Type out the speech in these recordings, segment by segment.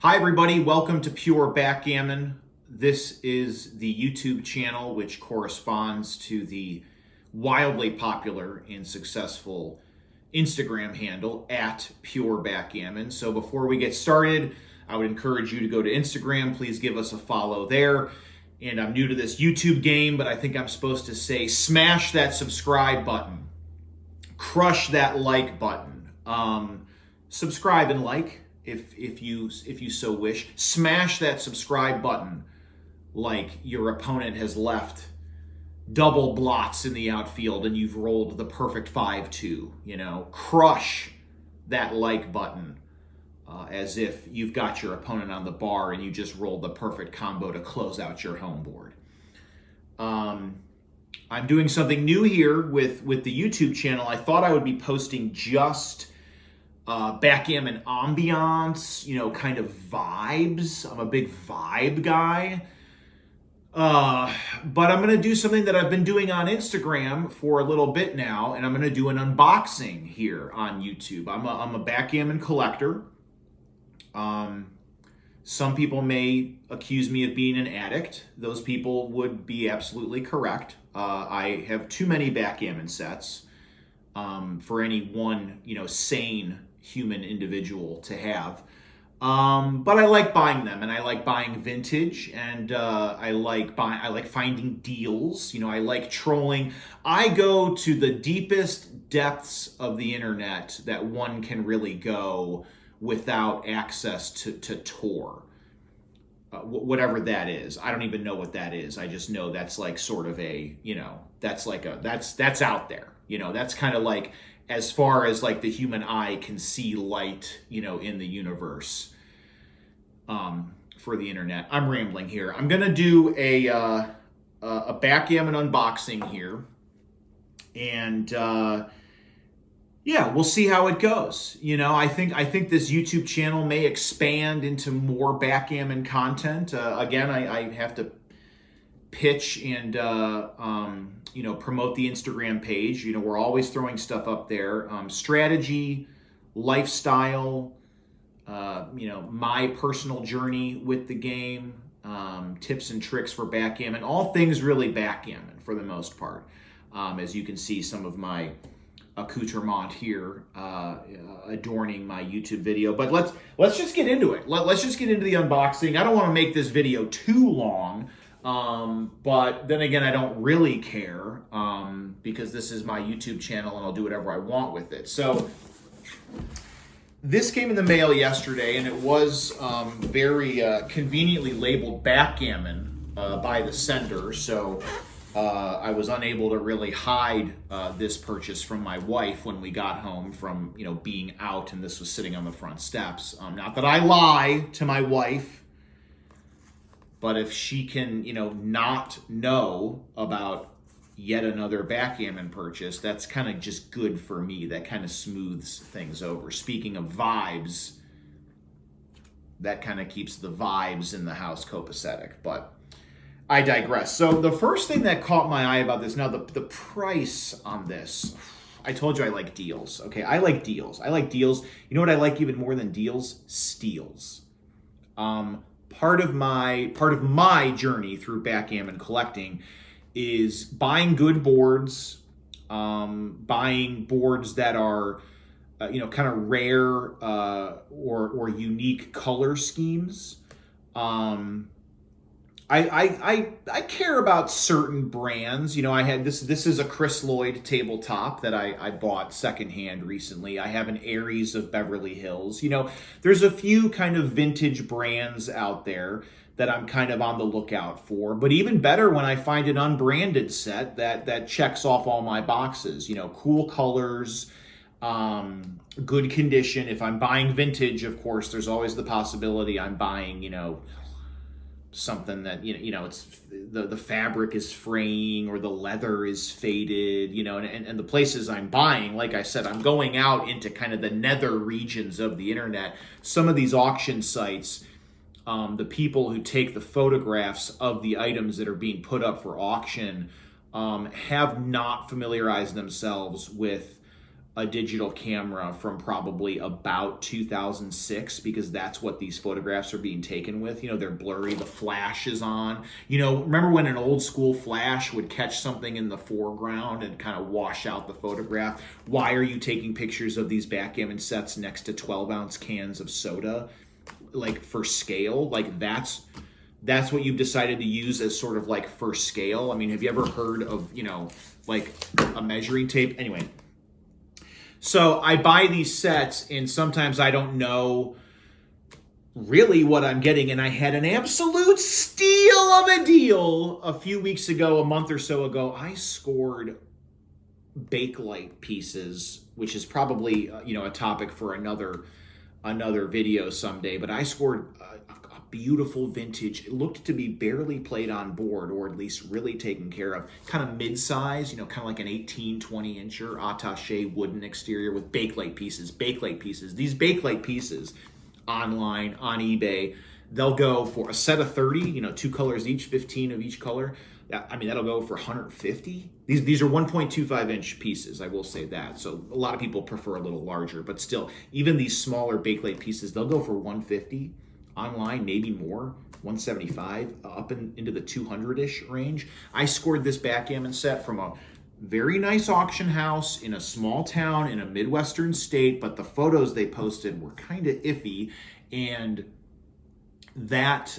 Hi everybody, welcome to Pure Backgammon. This is the YouTube channel which corresponds to the wildly popular and successful Instagram handle at Pure Backgammon. So before we get started, I would encourage you to go to Instagram. Please give us a follow there. And I'm new to this YouTube game, but I think I'm supposed to say smash that subscribe button. Crush that like button. Subscribe and like. If you so wish, smash that subscribe button like your opponent has left double blots in the outfield and you've rolled the perfect 5-2. Crush that like button as if you've got your opponent on the bar and you just rolled the perfect combo to close out your home board. I'm doing something new here with the YouTube channel. I thought I would be posting just backgammon ambiance, kind of vibes. I'm a big vibe guy. But I'm going to do something that I've been doing on Instagram for a little bit now, and I'm going to do an unboxing here on YouTube. I'm a backgammon collector. Some people may accuse me of being an addict. Those people would be absolutely correct. I have too many backgammon sets for any one, sane human individual to have. But I like buying them, and I like buying vintage, and I like finding deals. I like trolling. I go to the deepest depths of the internet that one can really go without access to Tor. Whatever that is. I don't even know what that is. I just know that's like sort of a, that's out there. That's kind of like as far as like the human eye can see light, in the universe for the internet. I'm rambling here. I'm going to do a backgammon unboxing here. And yeah, we'll see how it goes. I think this YouTube channel may expand into more backgammon content. Again, I have to pitch and promote the Instagram page. We're always throwing stuff up there. Strategy, lifestyle, my personal journey with the game, tips and tricks for backgammon, all things really backgammon for the most part. As you can see, some of my accoutrement here adorning my YouTube video. But let's just get into it. Let's just get into the unboxing. I don't want to make this video too long. But then again, I don't really care because this is my YouTube channel and I'll do whatever I want with it. So this came in the mail yesterday, and it was very conveniently labeled backgammon by the sender. So I was unable to really hide this purchase from my wife when we got home from being out, and this was sitting on the front steps. Not that I lie to my wife. But if she can, not know about yet another backgammon purchase, that's kind of just good for me. That kind of smooths things over. Speaking of vibes, that kind of keeps the vibes in the house copacetic. But I digress. So the first thing that caught my eye about this, now the price on this, I told you I like deals. Okay, I like deals. I like deals. You know what I like even more than deals? Steals. Part of my journey through backgammon collecting is buying good boards, buying boards that are, kind of rare or unique color schemes. I care about certain brands. I had this is a Chris Lloyd tabletop that I bought secondhand recently. I have an Aries of Beverly Hills. There's a few kind of vintage brands out there that I'm kind of on the lookout for. But even better when I find an unbranded set that checks off all my boxes. Cool colors, good condition. If I'm buying vintage, of course, there's always the possibility I'm buying, something that it's the fabric is fraying or the leather is faded, and the places I'm buying, like I said, I'm going out into kind of the nether regions of the internet. Some of these auction sites, the people who take the photographs of the items that are being put up for auction have not familiarized themselves with a digital camera from probably about 2006, because that's what these photographs are being taken with. You know, they're blurry, the flash is on. You know, remember when an old school flash would catch something in the foreground and kind of wash out the photograph? Why are you taking pictures of these backgammon sets next to 12-ounce cans of soda? Like, for scale? Like, that's what you've decided to use as sort of like for scale? I mean, have you ever heard of, you know, like a measuring tape? Anyway, so I buy these sets and sometimes I don't know really what I'm getting. And I had an absolute steal of a deal a few weeks ago, a month or so ago. I scored Bakelite pieces, which is probably, you know, a topic for another video someday. But I scored a beautiful vintage. It looked to be barely played on board, or at least really taken care of. Kind of mid-size, you know, kind of like an 18, 20-incher attaché wooden exterior with Bakelite pieces. Bakelite pieces. These Bakelite pieces online, on eBay, they'll go for a set of 30, you know, 2 colors each, 15 of each color. I mean, that'll go for 150. These are 1.25 inch pieces, I will say that. So a lot of people prefer a little larger, but still, even these smaller Bakelite pieces, they'll go for 150 online, maybe more, 175, up into the 200-ish range. I scored this backgammon set from a very nice auction house in a small town in a Midwestern state, but the photos they posted were kind of iffy, and that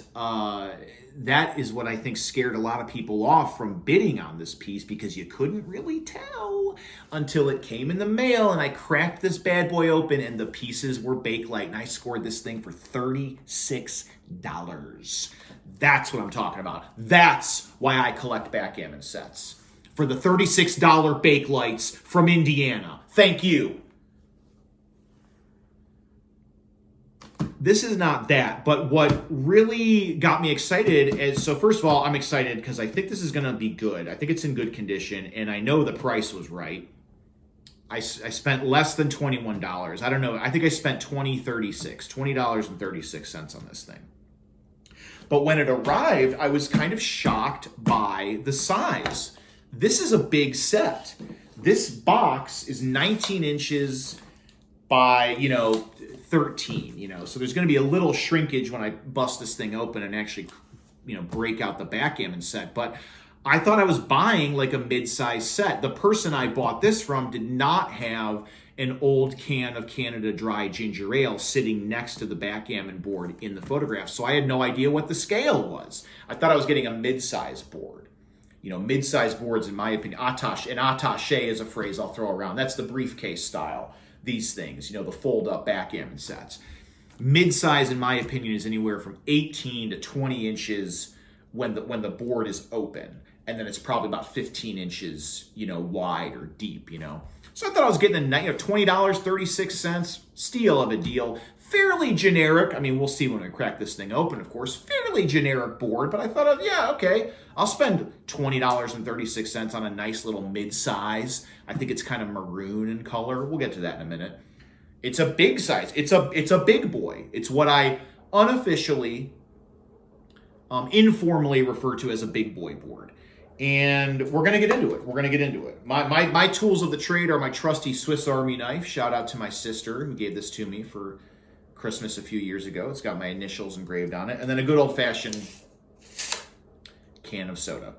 is what I think scared a lot of people off from bidding on this piece, because you couldn't really tell until it came in the mail and I cracked this bad boy open and the pieces were Bakelite, and I scored this thing for $36. That's what I'm talking about. That's why I collect backgammon sets. For the $36 Bakelites from Indiana. Thank you. This is not that, but what really got me excited is, so first of all, I'm excited because I think this is going to be good. I think it's in good condition, and I know the price was right. I spent less than $21. I don't know. I think I spent $20.36 on this thing. But when it arrived, I was kind of shocked by the size. This is a big set. This box is 19 inches by, 13, so there's going to be a little shrinkage when I bust this thing open and actually, break out the backgammon set. But I thought I was buying like a mid-size set. The person I bought this from did not have an old can of Canada Dry ginger ale sitting next to the backgammon board in the photograph. So I had no idea what the scale was. I thought I was getting a mid-size board. Mid-size boards, in my opinion, attaché is a phrase I'll throw around. That's the briefcase style. These things, the fold-up backgammon sets. Mid-size, in my opinion, is anywhere from 18 to 20 inches when the board is open. And then it's probably about 15 inches, wide or deep, So I thought I was getting a $20.36 steal of a deal. Fairly generic. I mean, we'll see when we crack this thing open, of course. Fairly generic board, but I thought, yeah, okay. I'll spend $20.36 on a nice little mid-size. I think it's kind of maroon in color. We'll get to that in a minute. It's a big size. It's a big boy. It's what I unofficially, informally refer to as a big boy board. And we're going to get into it. My tools of the trade are my trusty Swiss Army knife. Shout out to my sister who gave this to me for Christmas a few years ago. It's got my initials engraved on it. And then a good old-fashioned can of soda.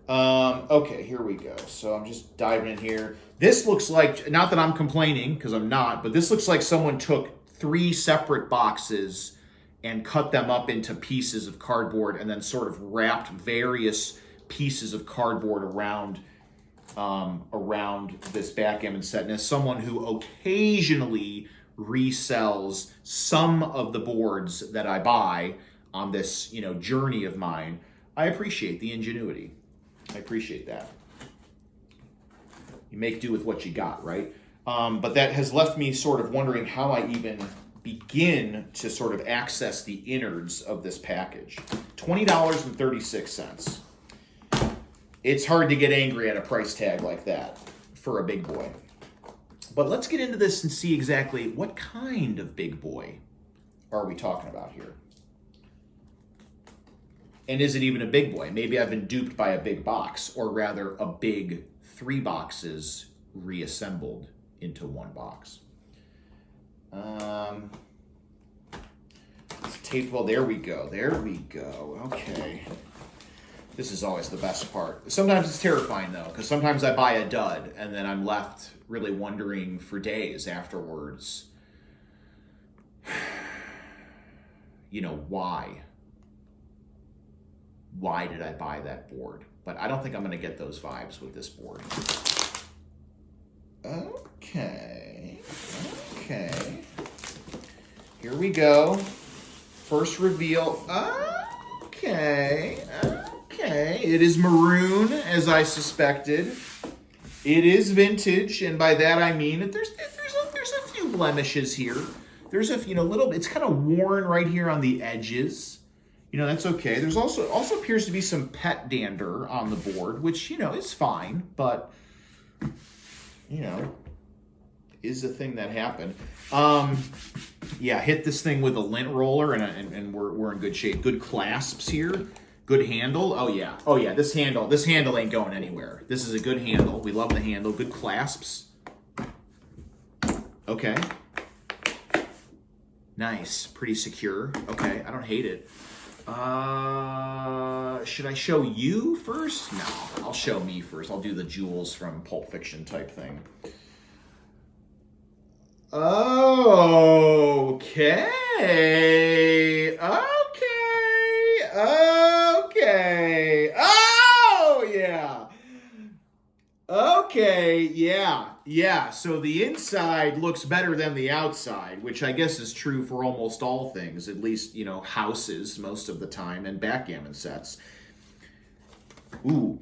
Okay, here we go. So I'm just diving in here. This looks like, not that I'm complaining, because I'm not, but this looks like someone took 3 separate boxes and cut them up into pieces of cardboard and then sort of wrapped various pieces of cardboard around this backgammon set. And as someone who occasionally resells some of the boards that I buy on this, journey of mine, I appreciate the ingenuity. I appreciate that. You make do with what you got, right? But that has left me sort of wondering how I even begin to sort of access the innards of this package. $20.36. It's hard to get angry at a price tag like that for a big boy. But let's get into this and see exactly what kind of big boy are we talking about here. And is it even a big boy? Maybe I've been duped by a big box, or rather a big 3 boxes reassembled into one box. Well, there we go. There we go. Okay. This is always the best part. Sometimes it's terrifying, though, because sometimes I buy a dud, and then I'm left really wondering for days afterwards, you know, why? Why did I buy that board? But I don't think I'm going to get those vibes with this board. Okay. Okay. Here we go. First reveal. Okay. Okay. It is maroon, as I suspected. It is vintage, and by that I mean that there's a few blemishes here. There's a few, little. It's kind of worn right here on the edges. That's okay. There's also appears to be some pet dander on the board, which is fine, but is a thing that happened. Yeah, hit this thing with a lint roller, and we're in good shape. Good clasps here. Good handle. Oh yeah. This handle ain't going anywhere. This is a good handle. We love the handle. Good clasps. Okay. Nice. Pretty secure. Okay. I don't hate it. Should I show you first? No, I'll show me first. I'll do the jewels from Pulp Fiction type thing. Okay. Oh, yeah. Okay, yeah. So the inside looks better than the outside, which I guess is true for almost all things, at least, houses most of the time, and backgammon sets. Ooh.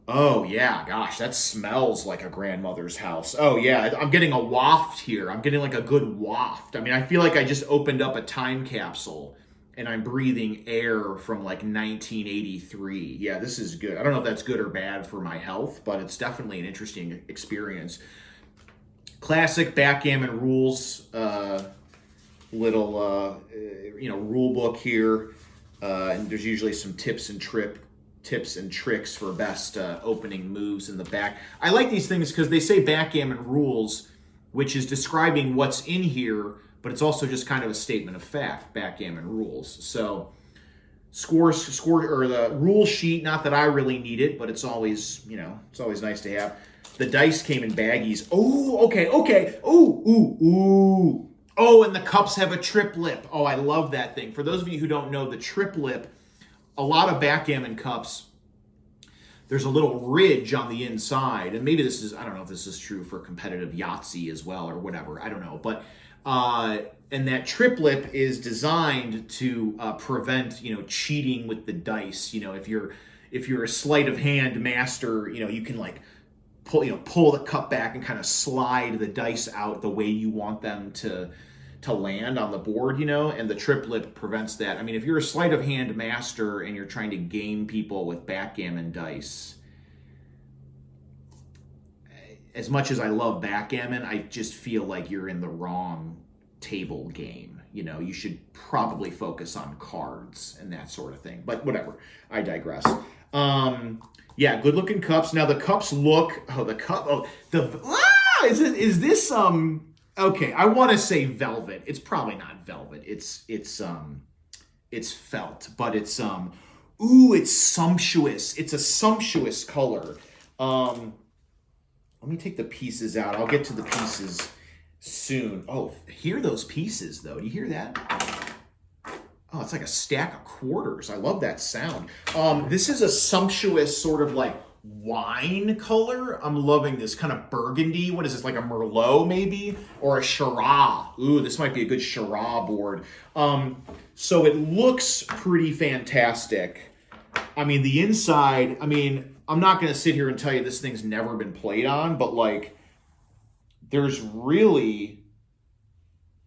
Oh, yeah, gosh, that smells like a grandmother's house. Oh, yeah, I'm getting a waft here. I'm getting like a good waft. I mean, I feel like I just opened up a time capsule and I'm breathing air from like 1983. Yeah, this is good. I don't know if that's good or bad for my health, but it's definitely an interesting experience. Classic backgammon rules, little, rule book here. And there's usually some tips and tricks for best opening moves in the back. I like these things because they say backgammon rules, which is describing what's in here, but it's also just kind of a statement of fact, backgammon rules. So score or the rule sheet, not that I really need it, but it's always nice to have. The dice came in baggies. Oh, okay. Ooh. Oh, and the cups have a trip lip. Oh, I love that thing. For those of you who don't know, the trip lip, a lot of backgammon cups, there's a little ridge on the inside, and maybe I don't know if this is true for competitive Yahtzee as well or whatever, I don't know, but and that trip lip is designed to prevent cheating with the dice. If you're a sleight of hand master, you can like pull the cup back and kind of slide the dice out the way you want them to land on the board, and the trip lip prevents that. I mean, if you're a sleight of hand master and you're trying to game people with backgammon dice, as much as I love backgammon, I just feel like you're in the wrong table game. You should probably focus on cards and that sort of thing. But whatever, I digress. Yeah, good looking cups. Now the cups look. Is this okay, I want to say velvet. It's probably not velvet. It's felt, but it's it's sumptuous. It's a sumptuous color. Let me take the pieces out. I'll get to the pieces soon. Oh, hear those pieces though. Do you hear that? Oh, it's like a stack of quarters. I love that sound. This is a sumptuous sort of like wine color. I'm loving this kind of burgundy. What is this, like a Merlot maybe? Or a CHIRAZ. Ooh, this might be a good CHIRAZ board. So it looks pretty fantastic. I mean, the inside, I'm not going to sit here and tell you this thing's never been played on, but like, there's a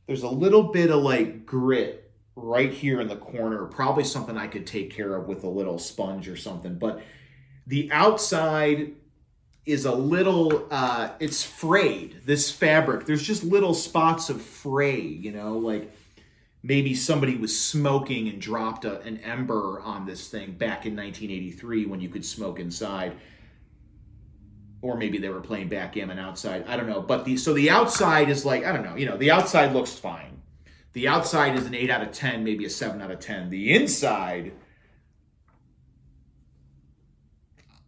little bit of like grit right here in the corner. Probably something I could take care of with a little sponge or something, but the outside is a little, it's frayed, this fabric. There's just little spots of fray, like maybe somebody was smoking and dropped an ember on this thing back in 1983 when you could smoke inside. or maybe they were playing backgammon outside. I don't know. But the outside is like, I don't know. You know, the outside looks fine. The outside is an 8 out of 10, maybe a 7 out of 10. The inside,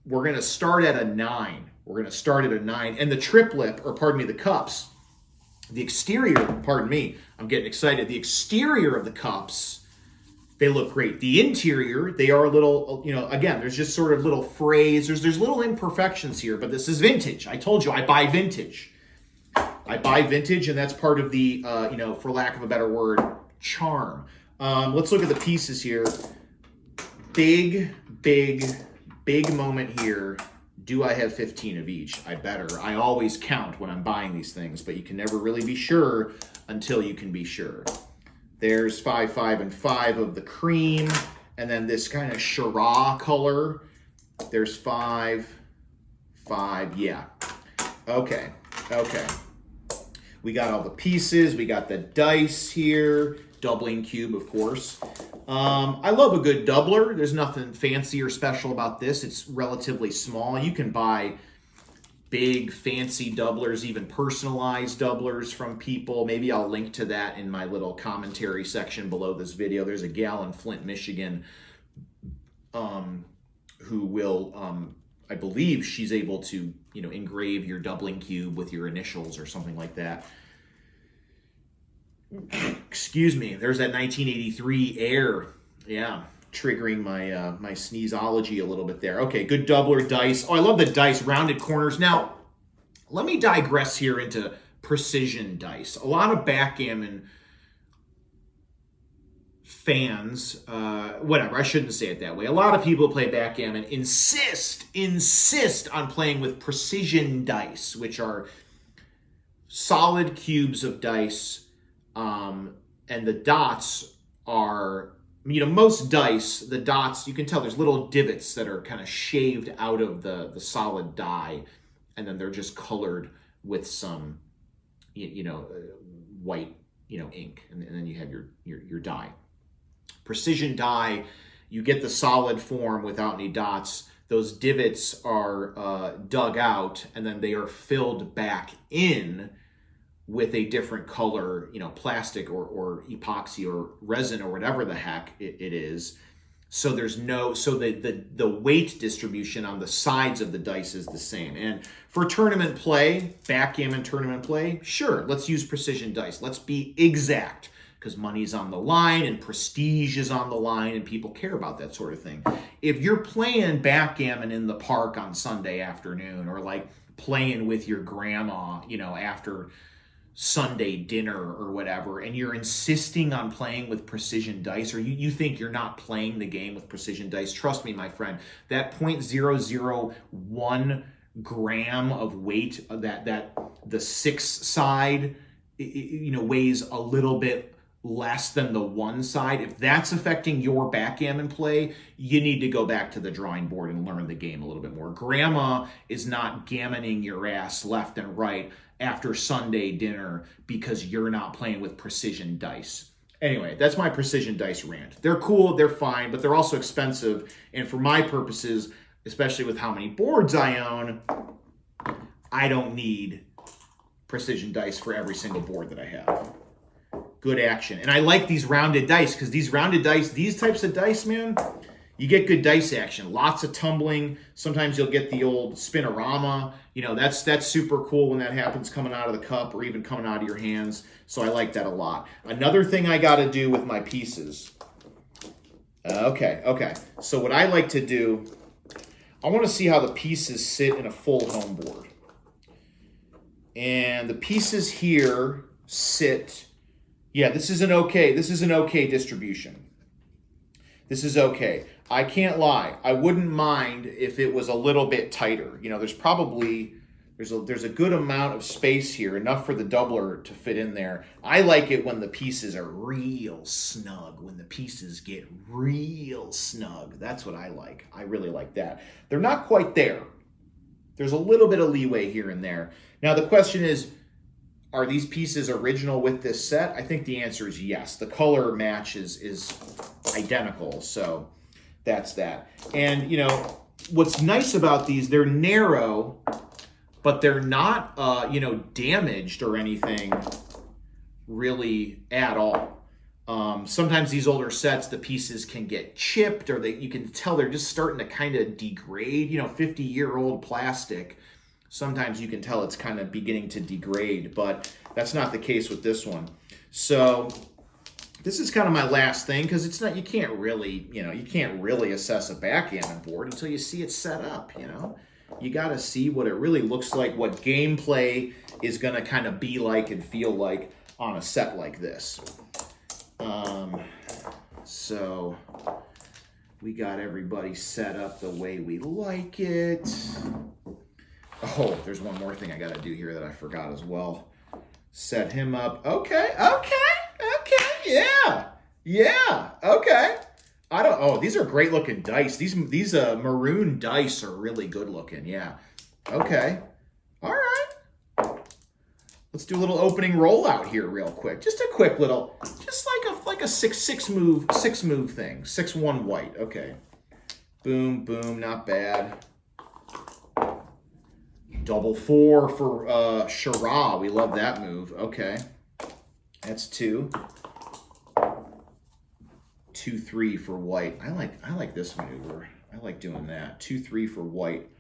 we're going to start at a 9. We're going to start at a 9. And the triplet, or pardon me, the cups, the exterior, pardon me, I'm getting excited. The exterior of the cups, they look great. The interior, they are a little, you know, again, there's just sort of little frays. There's little imperfections here, but this is vintage. I told you, I buy vintage. I buy vintage, and that's part of the, you know, for lack of a better word, charm. Let's look at the pieces here. Big moment here. Do I have 15 of each? I better. I always count when I'm buying these things, but you can never really be sure until you can be sure. There's 5, 5, and 5 of the cream, and then this kind of CHIRAZ color. There's 5, 5, yeah. Okay. We got all the pieces. We got the dice here. Doubling cube, of course. I love a good doubler. There's nothing fancy or special about this. It's relatively small. You can buy big, fancy doublers, even personalized doublers from people. Maybe I'll link to that in my little commentary section below this video. There's a gal in Flint, Michigan, who will, I believe she's able to, you know, engrave your doubling cube with your initials or something like that. Excuse me. There's that 1983 air. Yeah, triggering my my sneezology a little bit there. Okay, good doubler dice. Oh, I love the dice, rounded corners. Now, let me digress here into precision dice. A lot of backgammon fans, whatever, I shouldn't say it that way. A lot of people who play backgammon insist on playing with precision dice, which are solid cubes of dice. And the dots are, you know, most dice, the dots, you can tell there's little divots that are kind of shaved out of the solid die, and then they're just colored with some, you know, white, you know, ink, and then you have your die. Precision die, you get the solid form without any dots. Those divots are dug out, and then they are filled back in with a different color, you know, plastic or epoxy or resin or whatever the heck it is. So there's no, so the weight distribution on the sides of the dice is the same. And for tournament play, backgammon tournament play, sure, let's use precision dice. Let's be exact, because money's on the line and prestige is on the line and people care about that sort of thing. If you're playing backgammon in the park on Sunday afternoon, or like playing with your grandma, you know, after Sunday dinner or whatever, and you're insisting on playing with precision dice, or you think you're not playing the game with precision dice, trust me, my friend, that 0.001 gram of weight, that the 6 side, you know, weighs a little bit less than the 1 side. If that's affecting your backgammon play, you need to go back to the drawing board and learn the game a little bit more. Grandma is not gammoning your ass left and right after Sunday dinner because you're not playing with precision dice. Anyway, that's my precision dice rant. They're cool, they're fine, but they're also expensive. And for my purposes, especially with how many boards I own, I don't need precision dice for every single board that I have. Good action. And I like these rounded dice, because these rounded dice, these types of dice, man, you get good dice action. Lots of tumbling. Sometimes you'll get the old spinorama. You know, that's super cool when that happens coming out of the cup or even coming out of your hands. So I like that a lot. Another thing I got to do with my pieces. Okay. So what I like to do, I want to see how the pieces sit in a full home board. And the pieces here sit, yeah, this is an okay distribution. This is okay. I can't lie. I wouldn't mind if it was a little bit tighter. You know, there's a good amount of space here, enough for the doubler to fit in there. I like it when the pieces are real snug, when the pieces get real snug. That's what I like. I really like that. They're not quite there. There's a little bit of leeway here and there. Now the question is, are these pieces original with this set? I think the answer is yes. The color match is identical, so that's that. And, you know, what's nice about these, they're narrow, but they're not, damaged or anything really at all. Sometimes these older sets, the pieces can get chipped, or you can tell they're just starting to kind of degrade. 50-year-old plastic, sometimes you can tell it's kind of beginning to degrade, but that's not the case with this one. So this is kind of my last thing, because it's not, you can't really assess a backgammon board until you see it set up. You got to see what it really looks like, what gameplay is going to kind of be like and feel like on a set like this. So we got everybody set up the way we like it. Oh, there's one more thing I got to do here that I forgot as well. Set him up. Okay, yeah, okay. These are great looking dice. These maroon dice are really good looking, yeah. Okay, all right. Let's do a little opening rollout here real quick. Just a quick little, just like a six move thing. 6-1 white. Okay. Boom, boom, not bad. Double 4 for CHIRAZ. We love that move. Okay. That's 2. 2-3 for white. I like this maneuver. I like doing that. 2-3 for white.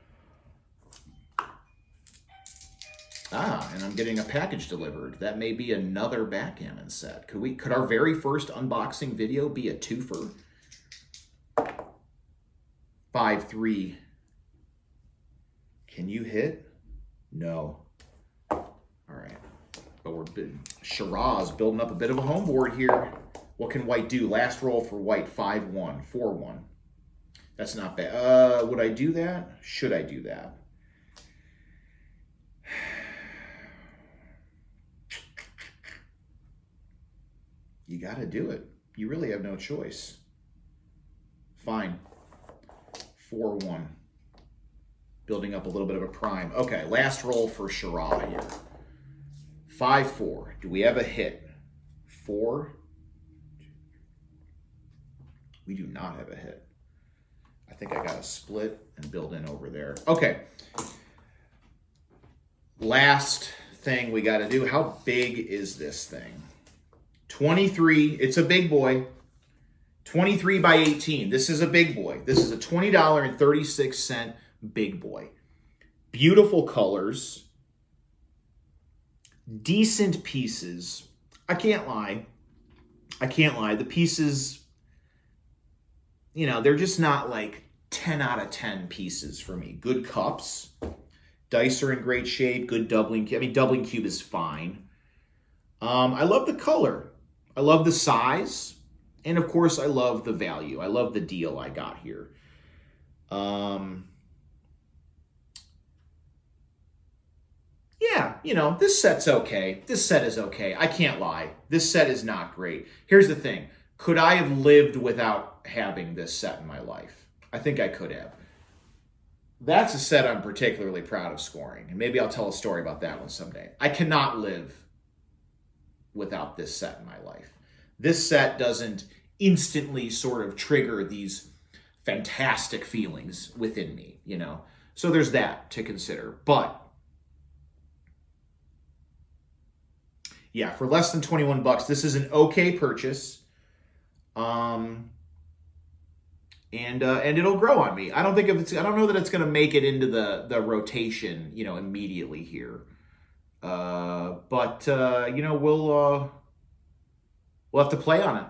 And I'm getting a package delivered. That may be another backgammon set. Could our very first unboxing video be a twofer? 5-3. Can you hit? No. All right. But CHIRAZ building up a bit of a home board here. What can white do? Last roll for white, 5-1, 4-1. That's not bad. Would I do that? Should I do that? You got to do it. You really have no choice. Fine. 4-1. Building up a little bit of a prime. Okay, last roll for CHIRAZ here. 5-4. Do we have a hit? 4. We do not have a hit. I think I got to split and build in over there. Okay. Last thing we got to do. How big is this thing? 23, it's a big boy. 23 by 18. This is a big boy. This is a $20.36 big boy. Beautiful colors. Decent pieces. I can't lie. The pieces, they're just not like 10 out of 10 pieces for me. Good cups. Dice are in great shape. Good doubling cube. Doubling cube is fine. I love the color. I love the size. And of course, I love the value. I love the deal I got here. Yeah, this set's okay. This set is okay. I can't lie. This set is not great. Here's the thing. Could I have lived without having this set in my life? I think I could have. That's a set I'm particularly proud of scoring. And maybe I'll tell a story about that one someday. I cannot live without this set in my life. This set doesn't instantly sort of trigger these fantastic feelings within me, So there's that to consider. But yeah, for less than 21 bucks, this is an okay purchase. And it'll grow on me. I don't know that it's going to make it into the rotation, immediately here. But we'll have to play on it.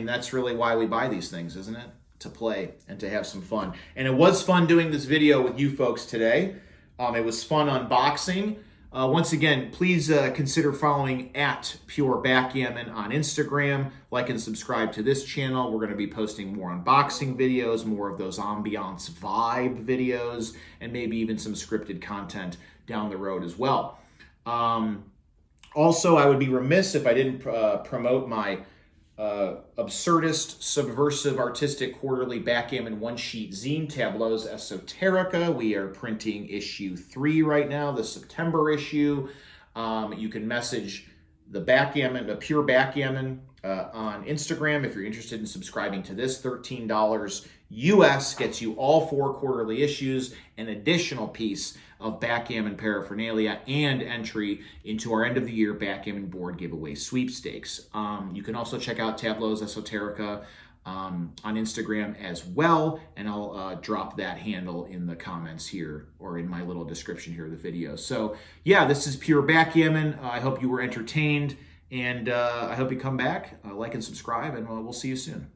That's really why we buy these things, isn't it? To play and to have some fun. And it was fun doing this video with you folks today. It was fun unboxing. Once again, please consider following @PureBackgammon on Instagram. Like and subscribe to this channel. We're going to be posting more unboxing videos, more of those ambiance vibe videos, and maybe even some scripted content down the road as well. Also, I would be remiss if I didn't promote my absurdist, subversive, artistic quarterly backgammon one-sheet zine, Tableaus Esoterica. We are printing issue 3 right now, the September issue. You can message the Pure Backgammon on Instagram if you're interested in subscribing to this. $13 US gets you all 4 quarterly issues, an additional piece of Backgammon paraphernalia, and entry into our end of the year Backgammon board giveaway sweepstakes. You can also check out Tableau's Esoterica on Instagram as well, and I'll drop that handle in the comments here or in my little description here of the video. So yeah, this is pure Backgammon. I hope you were entertained, and I hope you come back, like and subscribe, and we'll see you soon.